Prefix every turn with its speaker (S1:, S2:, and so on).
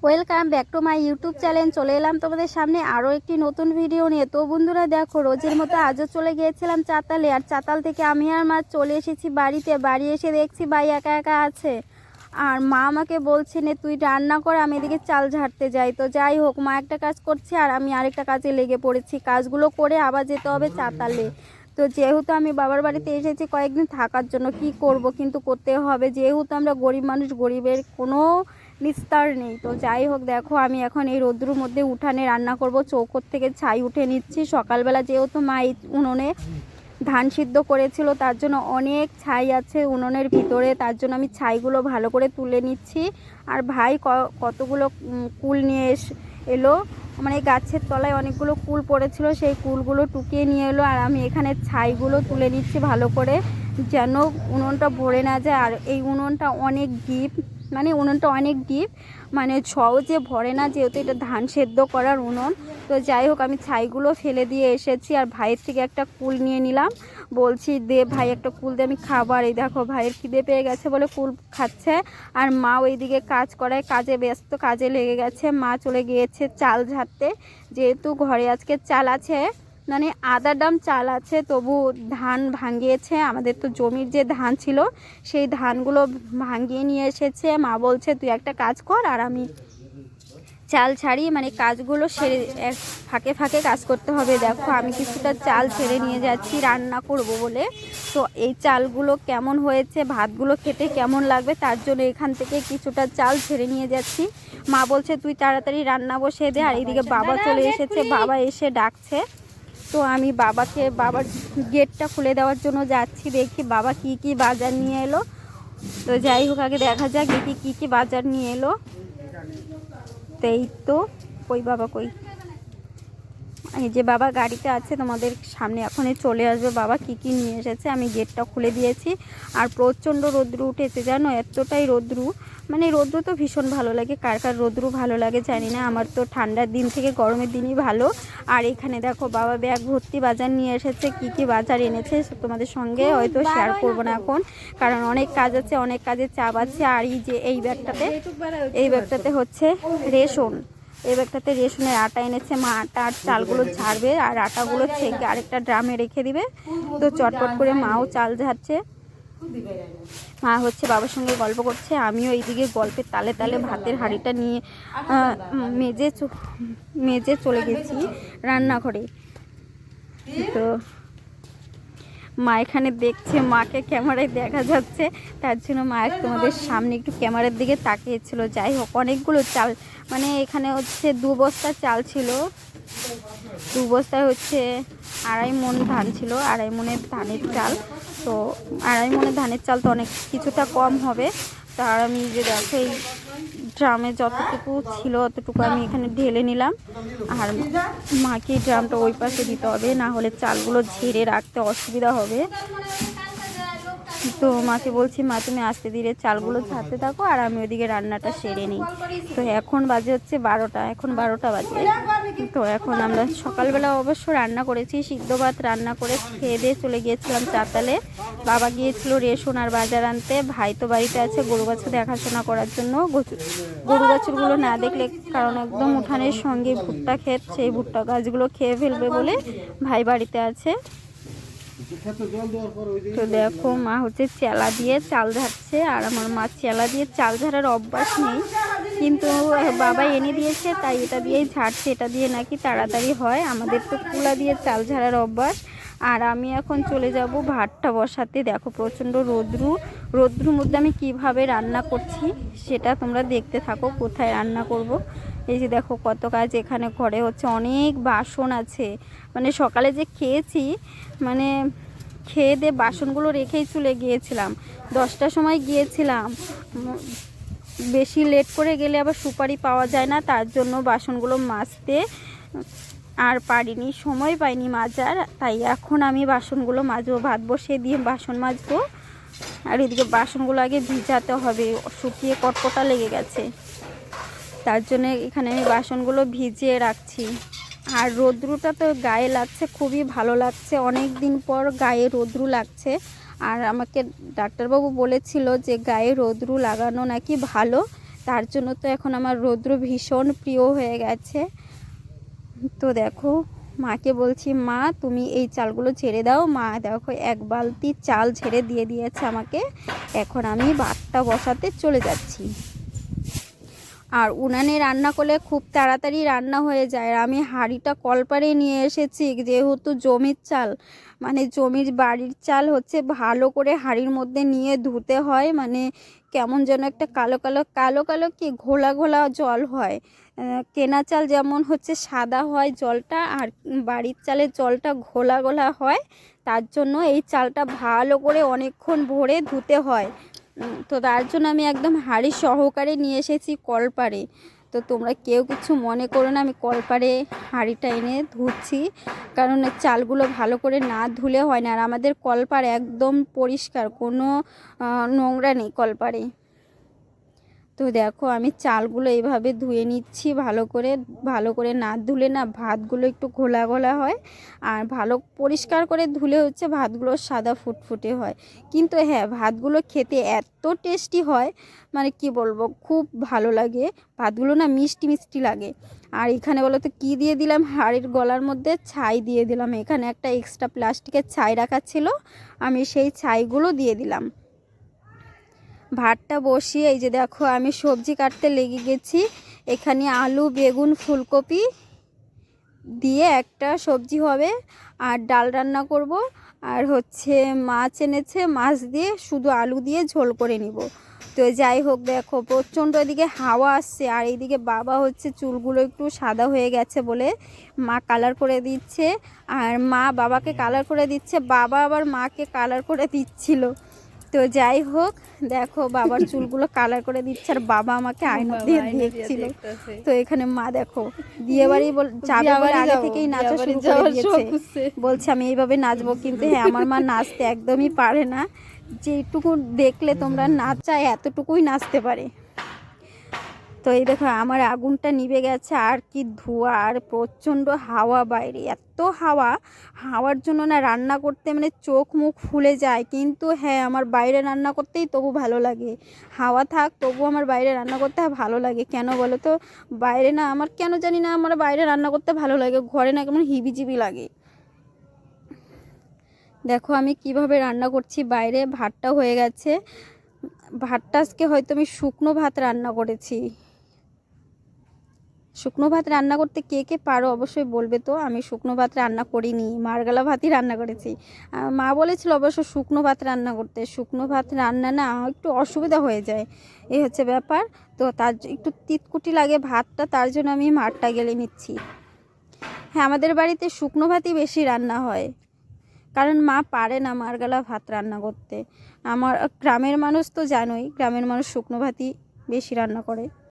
S1: Welcome back to my YouTube channel. চলে এলাম তোমাদের সামনে আরও একটি নতুন ভিডিও নিয়ে। তো বন্ধুরা দেখো, রোজের মতো আজও চলে গিয়েছিলাম চাতালে, আর চাতাল থেকে আমি আর মা চলে এসেছি বাড়িতে। বাড়ি এসে দেখছি ভাই একা একা আছে, আর মা আমাকে বলছে নে তুই রান্না কর, আমি এদিকে চাল ঝাড়তে যাই। তো যাই হোক, মা একটা কাজ করছে আর আমি আরেকটা কাজে লেগে পড়েছি। কাজগুলো করে আবার যেতে হবে চাতালে। তো যেহেতু আমি বাবার বাড়িতে এসেছি কয়েকদিন থাকার জন্য, কি করব, কিন্তু করতে হবে, যেহেতু আমরা গরিব মানুষ, গরিবের কোনো নিস্তার নেই। তো যাই হোক, দেখো আমি এখন এই রোদ্রুর মধ্যে উঠানে রান্না করব। চৌকোর থেকে ছাই উঠে নিচ্ছি। সকালবেলা যেহেতু মা এই উনুনে ধান সিদ্ধ করেছিল, তার জন্য অনেক ছাই আছে উনুনের ভিতরে, তার জন্য আমি ছাইগুলো ভালো করে তুলে নিচ্ছি। আর ভাই কতগুলো কুল নিয়ে এলো, মানে গাছের তলায় অনেকগুলো কুল পড়েছিল, সেই কুলগুলো টুকিয়ে নিয়ে এলো। আর আমি এখানে ছাইগুলো তুলে নিচ্ছি ভালো করে, যেন উনুনটা ভরে না যায়। আর এই উনুনটা অনেক ডিপ, মানে সহজে ভরে না, যেহেতু এটা ধান সেদ্ধ করার উনুন। তো যাই হোক, আমি ছাইগুলো ফেলে দিয়ে এসেছি আর ভাইয়ের থেকে একটা কুল নিয়ে নিলাম। বলছি দে ভাই একটা কুল দে, আমি খাবার। এই দেখো ভাইয়ের খিদে পেয়ে গেছে বলে কুল খাচ্ছে। আর মা ওইদিকে কাজ করায় কাজে ব্যস্ত, কাজে লেগে গেছে। মা চলে গিয়েছে চাল ঝাড়তে, যেহেতু ঘরে আজকে চাল আছে, মানে আদা ডাম চাল আছে, তবু ধান ভাঙিয়েছে। আমাদের তো জমির যে ধান ছিল সেই ধানগুলো ভাঙিয়ে নিয়ে এসেছে। মা বলছে তুই একটা কাজ কর আর আমি চাল ছাড়ি, মানে কাজগুলো সেরে ফাঁকে ফাঁকে কাজ করতে হবে। দেখো আমি কিছুটা চাল ছেড়ে নিয়ে যাচ্ছি রান্না করব বলে। তো এই চালগুলো কেমন হয়েছে, ভাতগুলো খেতে কেমন লাগবে, তার জন্য এখান থেকে কিছুটা চাল ছেড়ে নিয়ে যাচ্ছি। মা বলছে তুই তাড়াতাড়ি রান্না বসিয়ে দে। আর এইদিকে বাবা চলে এসেছে, বাবা এসে ডাকছে। তো আমি বাবার গেটটা খুলে দেওয়ার জন্য যাচ্ছি। দেখি বাবা কি কি বাজার নিয়ে এলো। তো যাই হোক, আগে দেখা যাক দেখি কি কি বাজার নিয়ে এলো। তো এই তো, কই বাবা কই, এই যে বাবা গাড়িতে আছে, তোমাদের সামনে এখনই চলে আসবে বাবা কি কি নিয়ে এসেছে। আমি গেটটা খুলে দিয়েছি। আর প্রচণ্ড রৌদ্র উঠেছে জানো, এতটাই রৌদ্র, মানে রৌদ্র তো ভীষণ ভালো লাগে। কার কার রৌদ্র ভালো লাগে জানি না, আমার তো ঠান্ডার দিন থেকে গরমের দিনই ভালো। আর এখানে দেখো বাবা ব্যাগ ভর্তি বাজার নিয়ে এসেছে। কি কি বাজার এনেছে তোমাদের সঙ্গে হয়তো শেয়ার করবো না এখন, কারণ অনেক কাজ আছে, অনেক কাজের চাপ আছে। আর এই যে এই ব্যাগটাতে হচ্ছে রেশন, এই ব্যাগটাতে রেশনের আটা এনেছে। মা আটা আর চালগুলো ঝাড়বে, আর আটাগুলো ছেঁকে আরেকটা ড্রামে রেখে দিবে। তো চটপট করে মাও চাল ঝাড়ছে, মা হচ্ছে বাবার সঙ্গে গল্প করছে, আমিও এইদিকে গল্পের তালে তালে ভাতের হাঁড়িটা নিয়ে মেজে চলে গেছি রান্নাঘরে। তো মা এখানে দেখছে, মাকে ক্যামেরায় দেখা যাচ্ছে, তার জন্য মা তোমাদের সামনে একটু ক্যামেরার দিকে তাকিয়েছিল। যাই হোক, অনেকগুলো চাল, মানে এখানে হচ্ছে 2 বস্তা চাল ছিল, 2 বস্তায় হচ্ছে 2.5 মণ ধান ছিল, 2.5 মণের ধানের চাল। তো 2.5 মণের ধানের চাল তো অনেক কিছুটা কম হবে। তার আমি যে দেখো এই ড্রামে যতটুকু ছিল অতটুকু আমি এখানে ঢেলে নিলাম। আর মাকে ড্রামটা ওই পাশে দিতে হবে, না হলে চালগুলো ঝেড়ে রাখতে অসুবিধা হবে। তো মাকে বলছি মা তুমি আস্তে ধীরে চালগুলো ঝাড়তে থাকো আর আমি ওইদিকে রান্নাটা সেরে নিই। তো এখন বাজে হচ্ছে 12টা, এখন 12টা বাজে। তো এখন আমরা সকালবেলা অবশ্য রান্না করেছি, সিদ্ধ ভাত রান্না করে খেয়ে দিয়ে চলে গিয়েছিলাম চাতালে। বাবা গিয়েছিল রেশন আর বাজার আনতে, ভাই তো বাড়িতে আছে গরু বাছুর দেখাশোনা করার জন্য। গরু বাছুরগুলো না দেখলে, কারণ একদম উঠানের সঙ্গে ভুট্টা ক্ষেত, সেই ভুট্টা গাছগুলো খেয়ে ফেলবে বলে ভাই বাড়িতে আছে। তো দেখো মা হচ্ছে চেলা দিয়ে চাল ঝাড়ছে, আর আমার মা চেলা দিয়ে চাল ঝাড়ার অভ্যাস নেই, কিন্তু বাবা এনে দিয়েছে তাই এটা দিয়েই ঝাড়ছে। এটা দিয়ে নাকি তাড়াতাড়ি হয়, আমাদের তো কুলা দিয়ে চাল ঝাড়ার অভ্যাস। আর আমি এখন চলে যাব ভাতটা বসাতে। দেখো প্রচণ্ড রৌদ্রুর মধ্যে আমি কিভাবে রান্না করছি সেটা তোমরা দেখতে থাকো, কোথায় রান্না করব। এই যে দেখো কত কাজ, এখানে ঘরে হচ্ছে অনেক বাসন আছে, মানে সকালে যে খেয়েছি, মানে খেয়ে দিয়ে বাসনগুলো রেখেই চলে গিয়েছিলাম, 10টার সময় গিয়েছিলাম। বেশি লেট করে গেলে আবার সুপারি পাওয়া যায় না, তার জন্য বাসনগুলো মাজতে আর পারিনি, সময় পাইনি মাজার। তাই এখন আমি বাসনগুলো মাজবো, ভাত বসিয়ে দিয়ে বাসন মাজবো। আর এদিকে বাসনগুলো আগে ভিজাতে হবে, শুকিয়ে কটকটা লেগে গেছে, তার জন্য এখানে আমি বাসনগুলো ভিজিয়ে রাখছি। আর রৌদ্রটা তো গায়ে লাগছে, খুবই ভালো লাগছে, অনেক দিন পর গায়ে রৌদ্র লাগছে। আর আমাকে ডাক্তারবাবু বলেছিল যে গায়ে রৌদ্র লাগানো নাকি ভালো, তার জন্য তো এখন আমার রৌদ্র ভীষণ প্রিয় হয়ে গেছে। তো দেখো মাকে বলছি, মা তুমি এই চালগুলো ঝেড়ে দাও। মা দেখো এক বালতি চাল ঝেড়ে দিয়ে দিয়েছে আমাকে। এখন আমি ভাতটা বসাতে চলে যাচ্ছি। আর উনানে রান্না করলে খুব তাড়াতাড়ি রান্না হয়ে যায়। আর আমি হাঁড়িটা কলপারে নিয়ে এসেছি, যেহেতু জমির চাল, মানে জমির বাড়ির চাল হচ্ছে ভালো করে হাঁড়ির মধ্যে নিয়ে ধুতে হয়, মানে কেমন যেন একটা কালো কালো কালো কালো কি ঘোলা ঘোলা জল হয়। কেনা চাল যেমন হচ্ছে সাদা হয় জলটা, আর বাড়ির চালের জলটা ঘোলা ঘোলা হয়। তার জন্য এই চালটা ভালো করে অনেকক্ষণ ভরে ধুতে হয়। তো তার জন্য আমি একদম হাঁড়ি সহকারে নিয়ে এসেছি কলপারে। তো তোমরা কেউ কিছু মনে করো না, আমি কলপারে হাঁড়িটা এনে ধুচ্ছি, কারণ চালগুলো ভালো করে না ধুলে হয় না। আর আমাদের কলপার একদম পরিষ্কার, কোনো নোংরা নেই কলপারে। তো দেখো আমি চালগুলো এইভাবে ধুয়ে নিচ্ছি ভালো করে না ধুলে না ভাতগুলো একটু ঘোলা ঘোলা হয়। আর ভালো পরিষ্কার করে ধুলে হচ্ছে ভাতগুলো সাদা ফুটফুটে হয়। কিন্তু হ্যাঁ, ভাতগুলো খেতে এত টেস্টি হয়, মানে কি বলবো, খুব ভালো লাগে। ভাতগুলো না মিষ্টি মিষ্টি লাগে। আর এখানে বলো তো কী দিয়ে দিলাম, হাঁড়ির গলার মধ্যে ছাই দিয়ে দিলাম। এখানে একটা এক্সট্রা প্লাস্টিকের ছাই রাখা ছিল, আমি সেই ছাইগুলো দিয়ে দিলাম। ভাতটা বসিয়ে এই যে দেখো আমি সবজি কাটতে লেগে গেছি। এখানে আলু, বেগুন, ফুলকপি দিয়ে একটা সবজি হবে, আর ডাল রান্না করব। আর হচ্ছে মাছ এনেছে, মাছ দিয়ে শুধু আলু দিয়ে ঝোল করে নিব। তো যাই হোক, দেখো প্রচণ্ড এদিকে হাওয়া আসছে, আর এইদিকে বাবা হচ্ছে চুলগুলো একটু সাদা হয়ে গেছে বলে মা কালার করে দিচ্ছে, আর মা বাবাকে কালার করে দিচ্ছে, বাবা আবার মাকে কালার করে দিচ্ছিল। তো যাই হোক, দেখো বাবার চুলগুলো কালার করে দিচ্ছে, আর বাবা আমাকে আয়না দিয়ে দেখছিল। তো এখানে মা দেখো বিয়ে বাড়ি যাবে বলে আগে থেকেই নাচা শুরু করে দিয়েছে, বলছে আমি এইভাবে নাচবো। কিন্তু হ্যাঁ, আমার মা নাচতে একদমই পারে না, যেটুকু দেখলে তোমরা নাচায় এতটুকুই নাচতে পারে। তো এই দেখো আমার আগুনটা নিভে গেছে, আর কি ধোঁয়া, আর প্রচণ্ড হাওয়া বাইরে, এত হাওয়ার জন্য না রান্না করতে মানে চোখ মুখ ফুলে যায়। কিন্তু হ্যাঁ, আমার বাইরে রান্না করতেই তবু ভালো লাগে। হাওয়া থাক তবু আমার বাইরে রান্না করতে ভালো লাগে। কেন বলো তো, বাইরে না আমার কেন জানি না আমার বাইরে রান্না করতে ভালো লাগে, ঘরে না কেমন হিবিজিবি লাগে। দেখো আমি কিভাবে রান্না করছি বাইরে। ভাতটা হয়ে গেছে, ভাতটা আজকে হয়তো আমি শুকনো ভাত রান্না করেছি। শুকনো ভাত রান্না করতে কে কে পারো অবশ্যই বলবে। তো আমি শুকনো ভাত রান্না করিনি, মারগালা ভাতই রান্না করেছি। মা বলেছিল অবশ্য শুকনো ভাত রান্না করতে, শুকনো ভাত রান্না না একটু অসুবিধা হয়ে যায়, এই হচ্ছে ব্যাপার। তো তার একটু তিতকুটি লাগে ভাতটা, তার জন্য আমি মারটা গেলে নিচ্ছি। হ্যাঁ, আমাদের বাড়িতে শুকনো ভাতই বেশি রান্না হয়, কারণ মা পারে না মারগালা ভাত রান্না করতে। আমার গ্রামের মানুষ তো জানোই, গ্রামের মানুষ শুকনো ভাতই বেশি রান্না করে।